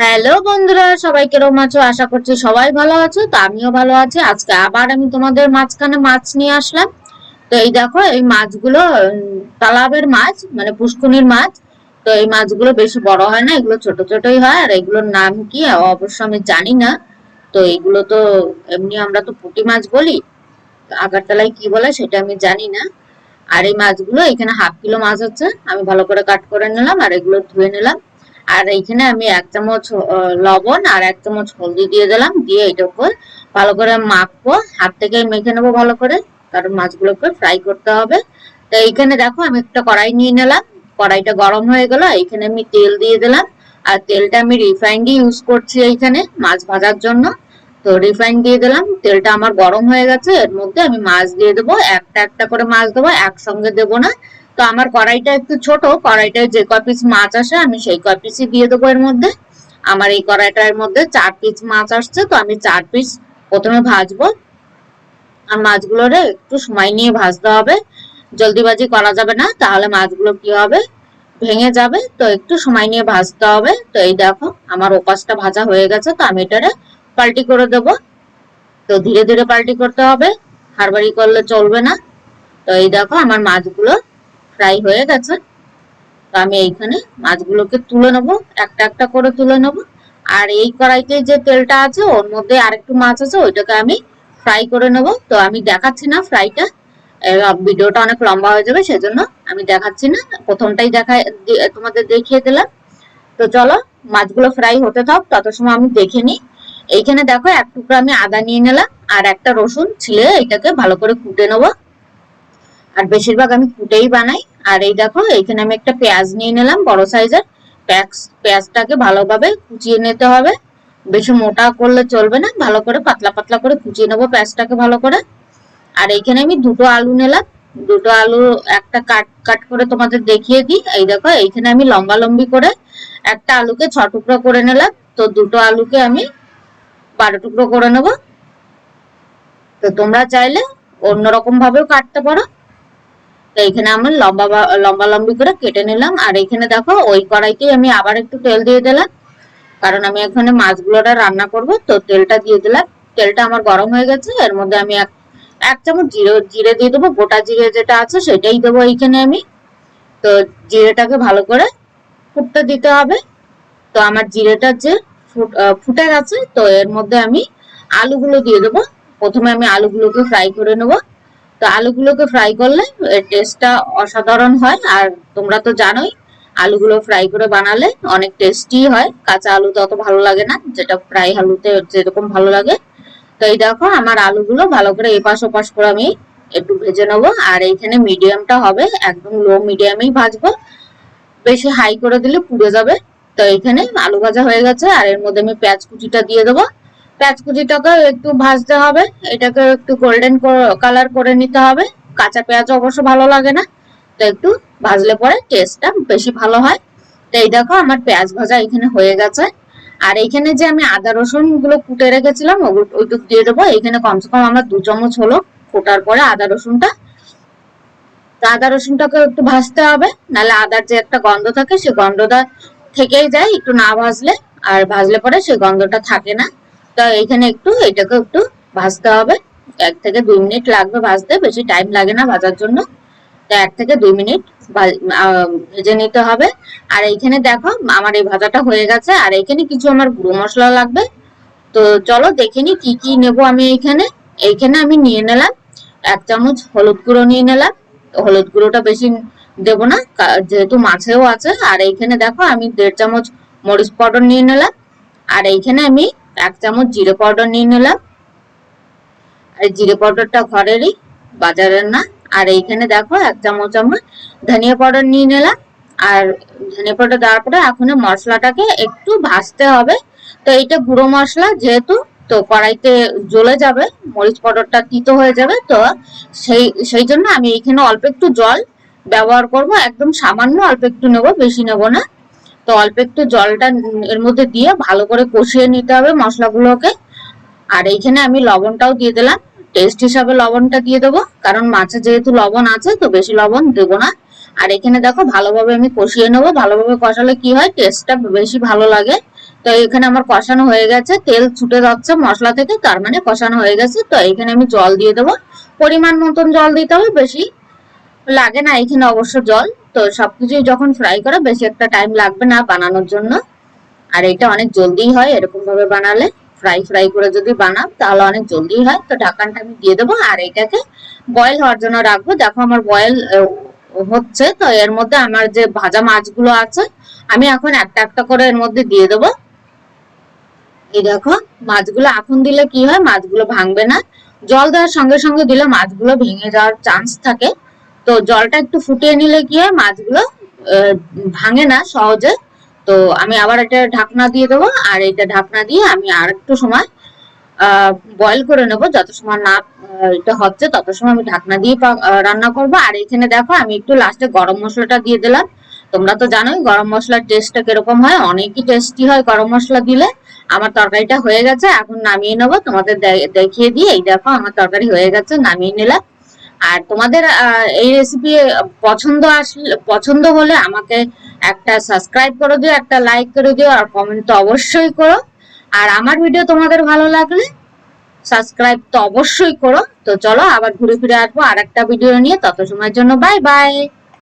Hello বন্ধুরা, সবাই কেরম আছো? আশা করছি সবাই ভালো আছো। তো আমিও ভালো আছি। আজকে আবার আমি তোমাদের মাঝখানে মাছ নিয়ে আসলাম। তো এই দেখো, এই মাছগুলো তালাবের মাছ, মানে পুষ্কুনির মাছ। তো এই মাছগুলো বেশি বড় হয় না, এগুলো ছোট ছোটই হয়। আর এগুলোর নাম কি অবশ্য আমি জানি না। তো এগুলো তো এমনি আমরা তো পুঁটি মাছ বলি, আগারতলায় কি বলে সেটা আমি জানি না। আর এই মাছগুলো এখানে হাফ কিলো মাছ হচ্ছে, আমি ভালো করে কাট করে নিলাম আর এগুলো ধুয়ে নিলাম। আর এইখানে আমি 1 চামচ লবণ আর 1 চামচ হলদি দিয়ে দিলাম, দিয়ে এটার উপর ভালো করে মাখবো, হাত থেকে মেখে নেবো ভালো করে, কারণ মাছগুলোকে ফ্রাই করতে হবে। তো এইখানে দেখো আমি একটা কড়াই নিয়ে নিলাম, কড়াইটা গরম হয়ে গেল, এইখানে আমি তেল দিয়ে দিলাম। আর তেলটা আমি রিফাইন্ডই ইউজ করছি এইখানে মাছ ভাজার জন্য। তো রিফাইন দিয়ে দিলাম, তেলটা আমার গরম হয়ে গেছে, এর মধ্যে আমি মাছ দিয়ে দেবো, একটা একটা করে মাছ দেবো, একসঙ্গে দেবো না। তো আমার কড়াইটা একটু ছোট, কড়াইটায় যে কয় পিস মাছ আসে আমি সেই কয় পিসই দিয়ে দেবো এর মধ্যে। আমার এই কড়াইটার মধ্যে 4 পিস মাছ আসছে, তো আমি 4 পিস প্রথমে ভাজবো। আর মাছগুলোরে একটু সময় নিয়ে ভাজতে হবে, জলদিবাজি করা যাবে না, তাহলে মাছগুলো কি হবে, ভেঙে যাবে। তো একটু সময় নিয়ে ভাজতে হবে। তো এই দেখো আমার ওপাশটা ভাজা হয়ে গেছে, তো আমি এটারে পাল্টি করে দেবো। তো ধীরে ধীরে পাল্টি করতে হবে, হাড়বাড়ি করলে চলবে না। তো এই দেখো আমার মাছগুলো ফ্রাই হয়ে গেছে। তো আমি এইখানে মাছগুলোকে তুলে নেবো, একটা একটা করে তুলে নেবো। আর এই কড়াইতে যে তেলটা আছে ওর মধ্যে আরেকটু মাছ আছে, ওইটাকে আমি ফ্রাই করে নেবো। তো আমি দেখাচ্ছি না ফ্রাইটা, ভিডিওটা অনেক লম্বা হয়ে যাবে, সেজন্য আমি দেখাচ্ছি না, প্রথমটাই তোমাদের দেখিয়ে দিলাম। তো চলো মাছগুলো ফ্রাই হতে থাক, তত সময় আমি দেখে নিই। এইখানে দেখো 1 টুকরো আমি আদা নিয়ে নিলাম, আর একটা রসুন ছিলে এটাকে ভালো করে কুটে নেবো। আর বেশিরভাগ আমি কুটেই বানাই। আর এই দেখো এইখানে আমি একটা পেঁয়াজ নিয়ে নিলাম বড় সাইজের। পেঁয়াজটাকে ভালোভাবে কুচিয়ে নিতে হবে, বেশি মোটা করলে চলবে না, ভালো করে পাতলা পাতলা করে কুচিয়ে নেবো পেঁয়াজটাকে ভালো করে। আর এইখানে আমি 2টো আলু নিলাম, 2টো আলু একটা কাট কাট করে তোমাদের দেখিয়ে দিই। এই দেখো এইখানে আমি লম্বা লম্বি করে একটা আলুকে 6 টুকরো করে নিলাম। তো 2টো আলুকে আমি 12 টুকরো করে নেবো। তো তোমরা চাইলে অন্যরকম ভাবেও কাটতে পারো। তো এখানে আমি লম্বা লম্বি করে কেটে নিলাম। আর এখানে দেখো ওই কড়াইতেই আমি আবার একটু তেল দিয়ে দিলাম, কারণ আমি এখানে মাছগুলোটা রান্না করব। তো তেলটা দিয়ে দিলাম, তেলটা আমার গরম হয়ে গেছে, এর মধ্যে আমি এক চামচ জিরে জিরে দিয়ে দেবো, গোটা জিরে যেটা আছে সেটাই দেবো এইখানে আমি। তো জিরেটাকে ভালো করে ফুটতে দিতে হবে। তো আমার জিরেটা যে ফুটে গেছে, তো এর মধ্যে আমি আলুগুলো দিয়ে দেবো। প্রথমে আমি আলুগুলোকে ফ্রাই করে নেবো। তো আলুগুলোকে ফ্রাই করলে এর টেস্টটা অসাধারণ হয়। আর তোমরা তো জানোই আলুগুলো ফ্রাই করে বানালে অনেক টেস্টি হয়, কাঁচা আলুতে অত ভালো লাগে না, যেটা ফ্রাই আলুতে যেরকম ভালো লাগে। তো এই দেখো আমার আলুগুলো ভালো করে এপাশ ওপাশ করে আমি একটু ভেজে নেবো। আর এইখানে মিডিয়ামটা হবে, একদম লো মিডিয়ামেই ভাজবো, বেশি হাই করে দিলে পুড়ে যাবে। তো এখানে আলু ভাজা হয়ে গেছে, আর এর মধ্যে আমি পেঁয়াজ কুচিটা দিয়ে দেবো। পেঁয়াজ কুচিটাকে একটু ভাজতে হবে, এটাকে একটু গোল্ডেন কালার করে নিতে হবে। কাঁচা পেঁয়াজ অবশ্য ভালো লাগে না, তো একটু ভাজলে পরে টেস্টটা বেশি ভালো হয়। তো এই দেখো আমার পেঁয়াজ ভাজা এখানে হয়ে গেছে। আর এইখানে যে আমি আদা রসুন গুলো কুটে রেখেছিলাম ওইটুকু দিয়ে দেবো। এখানে কমসে কম আমার 2 চামচ হলো ফোটার পরে আদা রসুনটা। তো আদা রসুনটাকে একটু ভাজতে হবে, নাহলে আদার যে একটা গন্ধ থাকে সে গন্ধটা থেকেই যায় একটু না ভাজলে। আর ভাজলে পরে সেই গন্ধটা থাকে না। তো এইখানে একটু এটাকে একটু ভাজতে হবে, 1 থেকে 2 মিনিট লাগবে ভাজতে, বেশি টাইম লাগে না ভাজার জন্য। তো 1 থেকে 2 মিনিট ভেজে নিতে হবে। আর এইখানে দেখো আমার এই ভাজাটা হয়ে গেছে। আর এইখানে কিছু আমার গুঁড়ো মশলা লাগবে। তো চলো দেখে নি কি কি নেবো আমি এইখানে। এইখানে আমি নিয়ে নিলাম 1 চামচ হলুদ গুঁড়ো নিয়ে নিলাম। হলুদ গুঁড়োটা বেশি দেবো না, যেহেতু মাছেও আছে। আর এইখানে দেখো আমি 1.5 চামচ মরিচ পাউডার নিয়ে নিলাম। আর এইখানে আমি 1 চামচ জিরে পাউডার নিয়ে নিলাম। আর জিরে পাউডারটা ঘরেরই, বাজারের না। আর এইখানে দেখো 1 চামচ আমরা ধনিয়া পাউডার নিয়ে নিলাম। আর ধনিয়া পাউডার দেওয়ার পরে এখন মশলাটাকে একটু ভাজতে হবে। তো এইটা গুঁড়ো মশলা যেহেতু, তো কড়াইতে জ্বলে যাবে, মরিচ পাউডারটা তিতো হয়ে যাবে। তো সেই জন্য আমি এইখানে অল্প একটু জল ব্যবহার করব, একদম সামান্য অল্প একটু নেব, বেশি নেব না। তো অল্প একটু জলটা এর মধ্যে দিয়ে ভালো করে কষিয়ে নিতে হবে মশলাগুলোকে। আর এইখানে আমি লবণটাও দিয়ে দিলাম, টেস্ট হিসাবে লবণটা দিয়ে দেবো, কারণ মাছে যেহেতু লবণ আছে তো বেশি লবণ দেবো না। আর এখানে দেখো ভালোভাবে আমি কষিয়ে নেবো, ভালোভাবে কষালে কি হয় টেস্টটা বেশি ভালো লাগে। তো এখানে আমার কষানো হয়ে গেছে, তেল ছুটে যাচ্ছে মশলা থেকে, তার মানে কষানো হয়ে গেছে। তো এখানে আমি জল দিয়ে দেবো, পরিমাণ মতন জল দিতে হবে, বেশি লাগে না এখানে অবশ্য জল। তো সবকিছু যখন ফ্রাই করে বেশি একটা টাইম লাগবে না বানানোর জন্য, আর এটা অনেক জলদি হয় এরকম ভাবে বানালে। ফ্রাই ফ্রাই করে যদি বানাও তাহলে অনেক জলদি হয়। তো ঢাকনটা আমি দিয়ে দেবো আর এটাকে বয়েল হওয়ার জন্য রাখবো। দেখো আমার বয়েল হচ্ছে। তো এর মধ্যে আমার যে ভাজা মাছগুলো আছে আমি এখন একটা একটা করে এর মধ্যে দিয়ে দেবো। এই দেখো মাছগুলো এখন দিলে কি হয়, মাছগুলো ভাঙবে না। জল দেওয়ার সঙ্গে সঙ্গে দিলে মাছগুলো ভেঙে যাওয়ার চান্স থাকে। তো জলটা একটু ফুটিয়ে নিলে কি হয়, মাছগুলো ভাঙে না সহজে। তো আমি আবার এটা ঢাকনা দিয়ে দেবো, আর এটা ঢাকনা দিয়ে আমি আর একটু সময় বয়েল করে নেবো। যত সময় না এটা হচ্ছে তত সময় আমি ঢাকনা দিয়ে রান্না করবো। আর এখানে দেখো আমি একটু লাস্টে গরম মশলাটা দিয়ে দিলাম। তোমরা তো জানোই গরম মশলার টেস্টটা কিরকম হয়, অনেকই টেস্টি হয় গরম মশলা দিলে। আমার তরকারিটা হয়ে গেছে, এখন নামিয়ে নেবো। তোমাদের দেখিয়ে দিয়ে, এই দেখো আমার তরকারি হয়ে গেছে, নামিয়ে নিলাম। আর তোমাদের এই রেসিপি পছন্দ হলে আমাকে একটা সাবস্ক্রাইব করে দিও, একটা লাইক করে দিও, আর কমেন্ট তো অবশ্যই করো। আর আমার ভিডিও তোমাদের ভালো লাগলে সাবস্ক্রাইব তো অবশ্যই করো। তো চলো আবার ঘুরে ফিরে আসবো আর একটা ভিডিও নিয়ে, তত সময়ের জন্য বাই বাই।